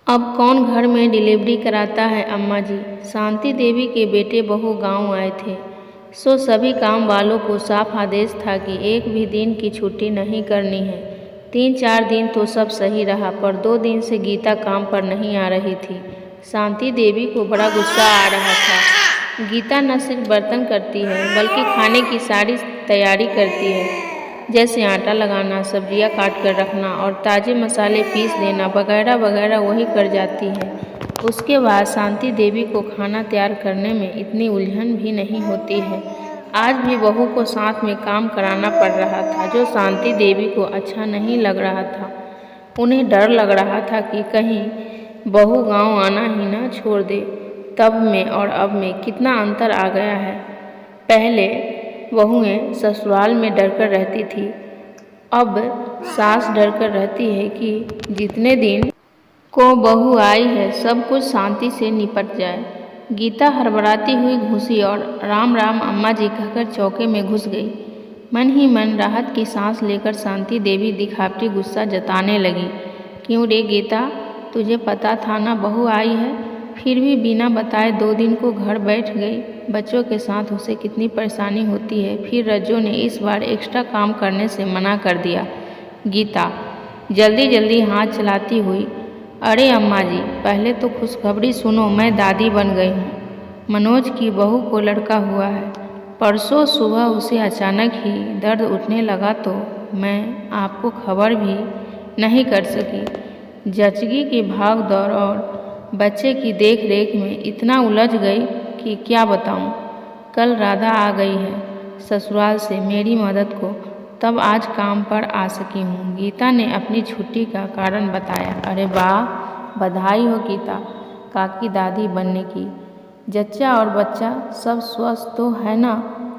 अब कौन घर में डिलीवरी कराता है अम्मा जी। शांति देवी के बेटे बहू गांव आए थे, सो सभी काम वालों को साफ आदेश था कि एक भी दिन की छुट्टी नहीं करनी है। 3-4 दिन तो सब सही रहा, पर 2 दिन से गीता काम पर नहीं आ रही थी। शांति देवी को बड़ा गुस्सा आ रहा था। गीता न सिर्फ बर्तन करती है बल्कि खाने की सारी तैयारी करती है, जैसे आटा लगाना, सब्जियां काट कर रखना और ताज़े मसाले पीस देना वगैरह वगैरह वही कर जाती है। उसके बाद शांति देवी को खाना तैयार करने में इतनी उलझन भी नहीं होती है। आज भी बहू को साथ में काम कराना पड़ रहा था, जो शांति देवी को अच्छा नहीं लग रहा था। उन्हें डर लग रहा था कि कहीं बहू गांव आना ही ना छोड़ दे। तब में और अब में कितना अंतर आ गया है। पहले बहुएं ससुराल में डरकर रहती थी, अब सास डरकर रहती है कि जितने दिन को बहू आई है सब कुछ शांति से निपट जाए। गीता हड़बड़ाती हुई घुसी और राम राम अम्मा जी कहकर चौके में घुस गई। मन ही मन राहत की सांस लेकर शांति देवी दिखावटी गुस्सा जताने लगी। क्यों रे गीता, तुझे पता था ना बहू आई है, फिर भी बिना बताए 2 दिन को घर बैठ गई। बच्चों के साथ उसे कितनी परेशानी होती है। फिर रज्जो ने इस बार एक्स्ट्रा काम करने से मना कर दिया। गीता जल्दी जल्दी हाथ चलाती हुई, अरे अम्मा जी, पहले तो खुशखबरी सुनो, मैं दादी बन गई हूँ। मनोज की बहू को लड़का हुआ है। परसों सुबह उसे अचानक ही दर्द उठने लगा तो मैं आपको खबर भी नहीं कर सकी। जचगी की भाग दौड़ और बच्चे की देख रेख में इतना उलझ गई कि क्या बताऊं। कल राधा आ गई है ससुराल से मेरी मदद को, तब आज काम पर आ सकी हूँ। गीता ने अपनी छुट्टी का कारण बताया। अरे वाह, बधाई हो गीता काकी दादी बनने की। जच्चा और बच्चा सब स्वस्थ तो है ना?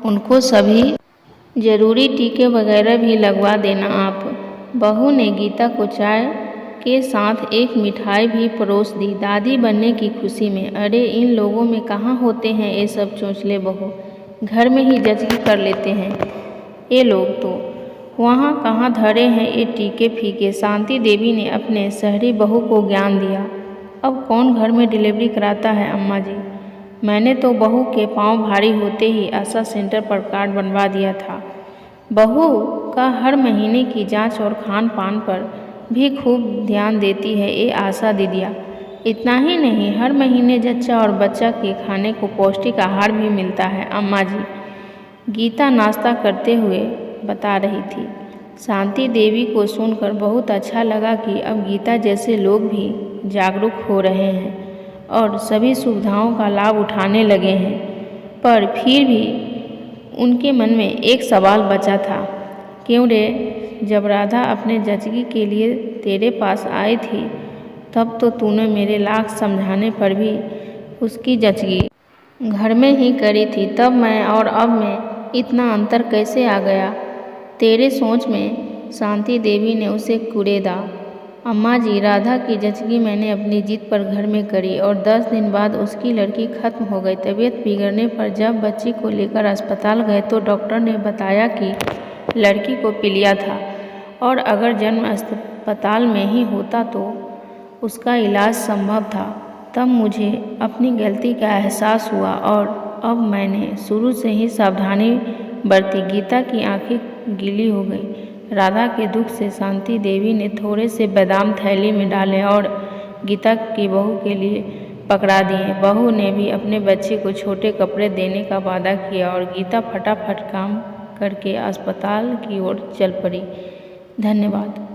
उनको सभी जरूरी टीके वगैरह भी लगवा देना आप। बहू ने गीता को चाय के साथ एक मिठाई भी परोस दी दादी बनने की खुशी में। अरे इन लोगों में कहाँ होते हैं ये सब चोंचले बहू, घर में ही जचगी कर लेते हैं ये लोग, तो वहाँ कहाँ धरे हैं ये टीके फीके। शांति देवी ने अपने शहरी बहू को ज्ञान दिया। अब कौन घर में डिलीवरी कराता है अम्मा जी। मैंने तो बहू के पाँव भारी होते ही आशा सेंटर पर कार्ड बनवा दिया था। बहू का हर महीने की जांच और खान पान पर भी खूब ध्यान देती है ये आशा दीदिया। इतना ही नहीं, हर महीने जच्चा और बच्चा के खाने को पौष्टिक आहार भी मिलता है अम्मा जी, गीता नाश्ता करते हुए बता रही थी। शांति देवी को सुनकर बहुत अच्छा लगा कि अब गीता जैसे लोग भी जागरूक हो रहे हैं और सभी सुविधाओं का लाभ उठाने लगे हैं। पर फिर भी उनके मन में एक सवाल बचा था। क्यों रे, जब राधा अपने जचगी के लिए तेरे पास आई थी तब तो तूने मेरे लाख समझाने पर भी उसकी जचगी घर में ही करी थी। तब मैं और अब में इतना अंतर कैसे आ गया तेरे सोच में। शांति देवी ने उसे कुरेदा। अम्मा जी, राधा की जचगी मैंने अपनी जिद पर घर में करी और 10 दिन बाद उसकी लड़की खत्म हो गई। तबीयत बिगड़ने पर जब बच्ची को लेकर अस्पताल गए तो डॉक्टर ने बताया कि लड़की को पीलिया था और अगर जन्म अस्पताल में ही होता तो उसका इलाज संभव था। तब मुझे अपनी गलती का एहसास हुआ और अब मैंने शुरू से ही सावधानी बरती। गीता की आंखें गीली हो गई। राधा के दुख से शांति देवी ने थोड़े से बादाम थैली में डाले और गीता की बहू के लिए पकड़ा दिए। बहू ने भी अपने बच्चे को छोटे कपड़े देने का वादा किया और गीता फटाफट काम करके अस्पताल की ओर चल पड़ी। धन्यवाद।